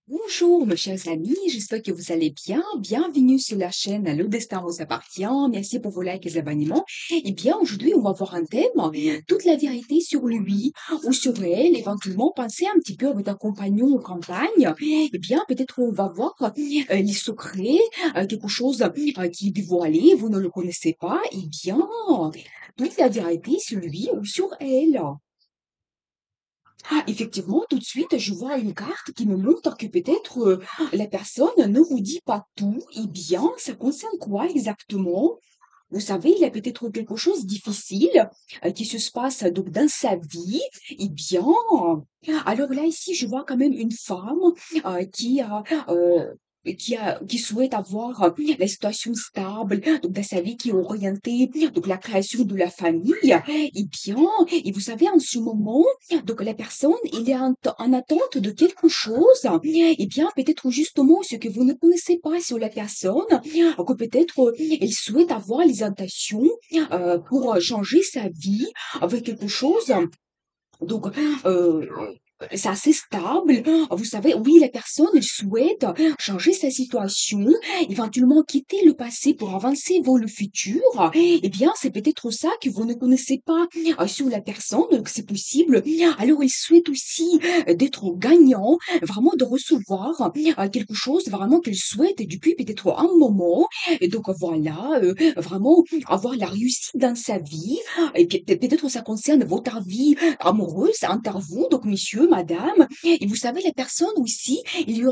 Bonjour, mes chers amis, j'espère que vous allez bien. Bienvenue sur la chaîne Le Destin vous appartient. Merci pour vos likes et les abonnements. Eh bien, aujourd'hui, on va voir un thème, toute la vérité sur lui ou sur elle. Éventuellement, pensez un petit peu avec un compagnon en campagne. Eh bien, peut-être on va voir les secrets, quelque chose qui est dévoilé, vous ne le connaissez pas. Eh bien, toute la vérité sur lui ou sur elle. Ah, effectivement, tout de suite, je vois une carte qui me montre que peut-être la personne ne vous dit pas tout. Eh bien, ça concerne quoi exactement? Vous savez, il y a peut-être quelque chose de difficile qui se passe donc dans sa vie. Eh bien, alors là, ici, je vois quand même une femme euh, qui souhaite avoir la situation stable, donc dans sa vie qui est orientée, donc la création de la famille. Eh bien, et vous savez, en ce moment, donc la personne, il est en attente de quelque chose. Eh bien, peut-être justement ce que vous ne connaissez pas sur la personne, que peut-être elle souhaite avoir les intentions pour changer sa vie avec quelque chose. Donc, c'est assez stable. Vous savez, oui, la personne, elle souhaite changer sa situation, éventuellement quitter le passé pour avancer vers le futur. Eh bien, c'est peut-être ça que vous ne connaissez pas sur la personne, donc c'est possible. Alors, il souhaite aussi d'être gagnant, vraiment de recevoir quelque chose vraiment qu'il souhaite depuis peut-être un moment. Et donc, voilà, vraiment avoir la réussite dans sa vie. Et puis, peut-être ça concerne votre vie amoureuse entre vous, donc monsieur, madame. Et vous savez, la personne aussi, il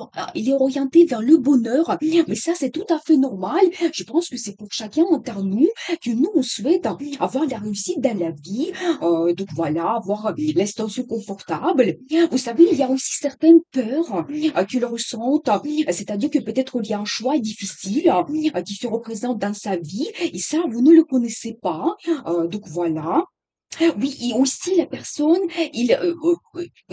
est orienté vers le bonheur. Mais ça, c'est tout à fait normal. Je pense que c'est pour chacun d'entre nous que nous, on souhaite avoir la réussite dans la vie. Donc voilà, avoir l'extension confortable. Vous savez, il y a aussi certaines peurs qu'il ressentent. C'est-à-dire que peut-être il y a un choix difficile qui se représente dans sa vie. Et ça, vous ne le connaissez pas. Donc voilà. Oui, et aussi la personne, il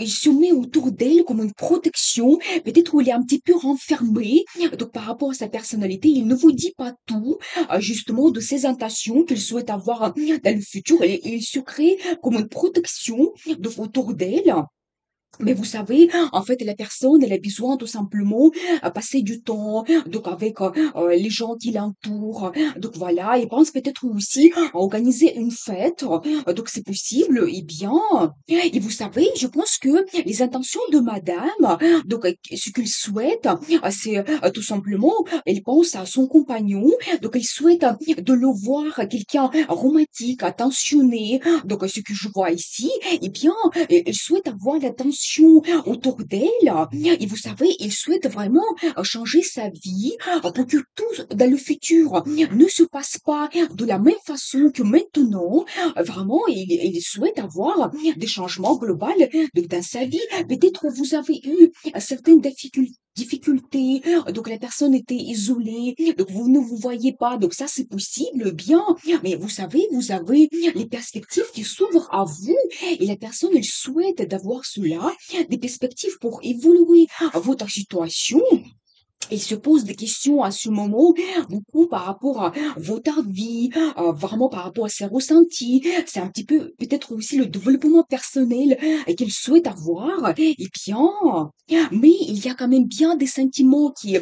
se met autour d'elle comme une protection. Peut-être où il est un petit peu renfermé. Donc par rapport à sa personnalité, il ne vous dit pas tout, justement de ses intentions qu'il souhaite avoir dans le futur. Et il se crée comme une protection donc, autour d'elle. Mais vous savez, en fait, la personne, elle a besoin tout simplement passer du temps donc avec les gens qui l'entourent. Donc voilà, il pense peut-être aussi à organiser une fête. Donc c'est possible. Eh bien, et vous savez, je pense que les intentions de madame, donc ce qu'il souhaite, c'est tout simplement, elle pense à son compagnon. Donc elle souhaite de le voir quelqu'un romantique, attentionné. Donc ce que je vois ici, eh bien, elle souhaite avoir l'attention autour d'elle. Et vous savez, elle souhaite vraiment changer sa vie pour que tout dans le futur ne se passe pas de la même façon que maintenant. Vraiment, elle souhaite avoir des changements globaux dans sa vie. Peut-être vous avez eu certaines difficultés, donc la personne était isolée, donc vous ne vous voyez pas, donc ça c'est possible, bien, mais vous savez, vous avez les perspectives qui s'ouvrent à vous et la personne, elle souhaite d'avoir cela, des perspectives pour évoluer à votre situation. Il se pose des questions à ce moment, beaucoup par rapport à votre vie, vraiment par rapport à ses ressentis. C'est un petit peu peut-être aussi le développement personnel qu'elle souhaite avoir. Et bien, mais il y a quand même bien des sentiments qui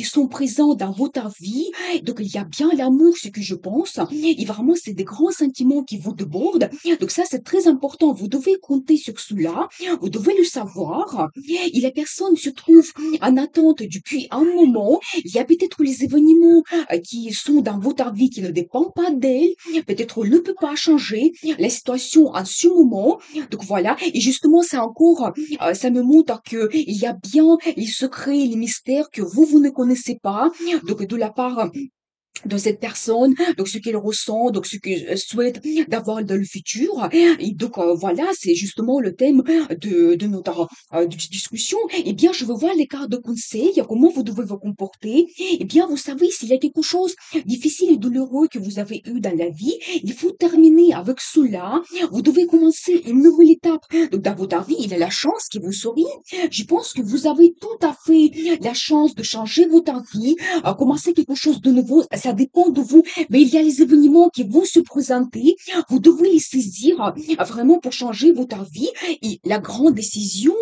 sont présents dans votre vie. Donc il y a bien l'amour, ce que je pense. Et vraiment, c'est des grands sentiments qui vous débordent. Donc ça, c'est très important. Vous devez compter sur cela. Vous devez le savoir. Et la personne se trouve en attente depuis un moment. Il y a peut-être les événements qui sont dans votre vie qui ne dépendent pas d'elle. Peut-être elle ne peut pas changer la situation en ce moment. Donc voilà. Et justement, ça encore, ça me montre que il y a bien les secrets, les mystères que vous ne connaissez pas. Donc de la part de cette personne, donc ce qu'elle ressent, donc ce qu'elle souhaite d'avoir dans le futur. Et donc voilà, c'est justement le thème de notre discussion. Eh bien, je veux voir les cartes de conseil, comment vous devez vous comporter. Eh bien, vous savez, s'il y a quelque chose difficile et douloureux que vous avez eu dans la vie, il faut terminer avec cela. Vous devez commencer une nouvelle étape. Donc, dans votre vie, il y a la chance qui vous sourit. Je pense que vous avez tout à fait la chance de changer votre vie, commencer quelque chose de nouveau. ça dépend de vous. Mais il y a les événements qui vont se présenter. Vous devez les saisir vraiment pour changer votre vie. Et la grande décision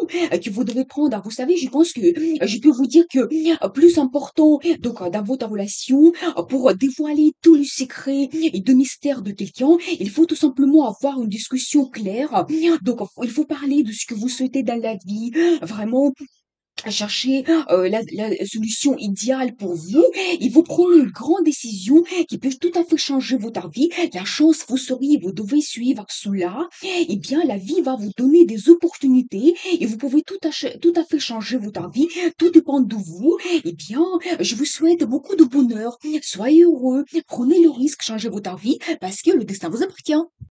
que vous devez prendre, vous savez, je pense que je peux vous dire que plus important donc dans votre relation, pour dévoiler tous les secrets et de mystères de quelqu'un, il faut tout simplement avoir une discussion claire. Donc il faut parler de ce que vous souhaitez dans la vie, vraiment à chercher la solution idéale pour vous et vous prenez une grande décision qui peut tout à fait changer votre vie. La chance vous sourit, vous devez suivre cela. Eh bien, la vie va vous donner des opportunités et vous pouvez tout à fait changer votre vie. Tout dépend de vous. Eh bien, je vous souhaite beaucoup de bonheur. Soyez heureux, prenez le risque, changez votre vie parce que le destin vous appartient.